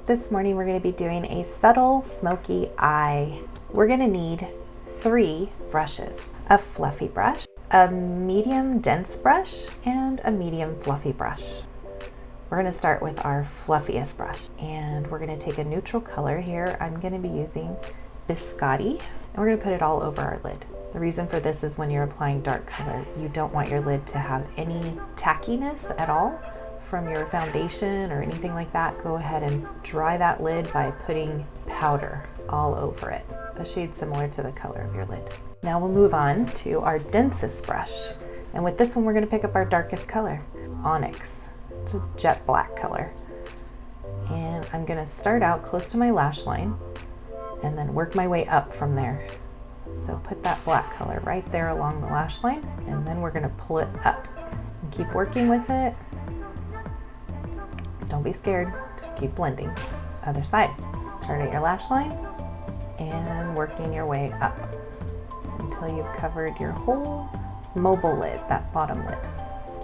This morning we're going to be doing a subtle smoky eye. We're going to need 3 brushes: a fluffy brush, a medium dense brush, and a medium fluffy brush. We're going to start with our fluffiest brush, and we're going to take a neutral color here. I'm going to be using Biscotti, and we're going to put it all over our lid. The reason for this is when you're applying dark color, you don't want your lid to have any tackiness at all from your foundation or anything like that. Go ahead and dry that lid by putting powder all over it, a shade similar to the color of your lid. Now we'll move on to our densest brush. And with this one, we're gonna pick up our darkest color, Onyx. It's a jet black color. And I'm gonna start out close to my lash line and then work my way up from there. So put that black color right there along the lash line, and then we're gonna pull it up. And keep working with it. Don't be scared, just keep blending. Other side. Start at your lash line and working your way up until you've covered your whole mobile lid, that bottom lid.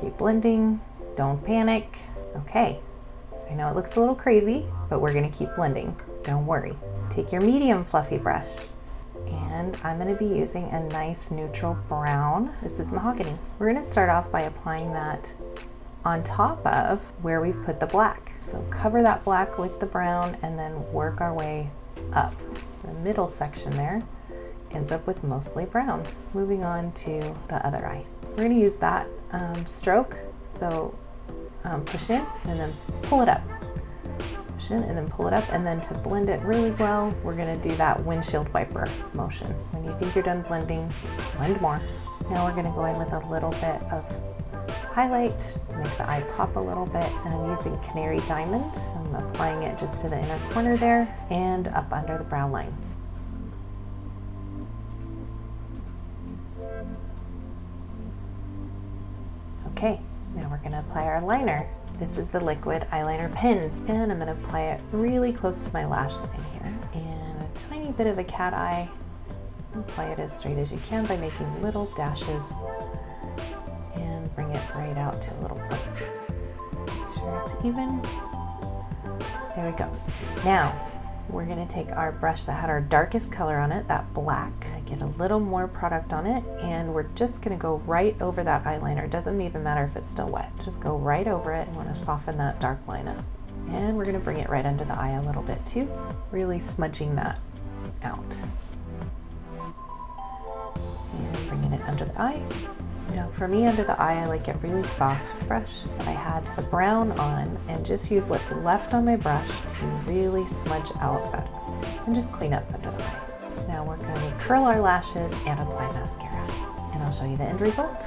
Keep blending, don't panic. Okay, I know it looks a little crazy, but we're gonna keep blending, don't worry. Take your medium fluffy brush, and I'm gonna be using a nice neutral brown. This is mahogany. We're gonna start off by applying that on top of where we've put the black. So cover that black with the brown and then work our way up. The middle section there ends up with mostly brown. Moving on to the other eye. We're gonna use that stroke. So push in and then pull it up. Push in and then pull it up, and then to blend it really well, we're gonna do that windshield wiper motion. When you think you're done blending, blend more. Now we're gonna go in with a little bit of highlight just to make the eye pop a little bit, and I'm using Canary Diamond. I'm applying it just to the inner corner there and up under the brow line. Okay, now we're going to apply our liner. This is the liquid eyeliner pen, and I'm going to apply it really close to my lash line here, and a tiny bit of a cat eye. Apply it as straight as you can by making little dashes. Bring it right out to a little point. Make sure it's even. There we go. Now, we're gonna take our brush that had our darkest color on it, that black, get a little more product on it, and we're just gonna go right over that eyeliner. It doesn't even matter if it's still wet. Just go right over it. You wanna soften that dark line up. And we're gonna bring it right under the eye a little bit too, really smudging that out. And bringing it under the eye. Now for me, under the eye, I like it really soft. Brush that I had the brown on, and just use what's left on my brush to really smudge out that and just clean up under the eye. Now we're going to curl our lashes and apply mascara, and I'll show you the end result.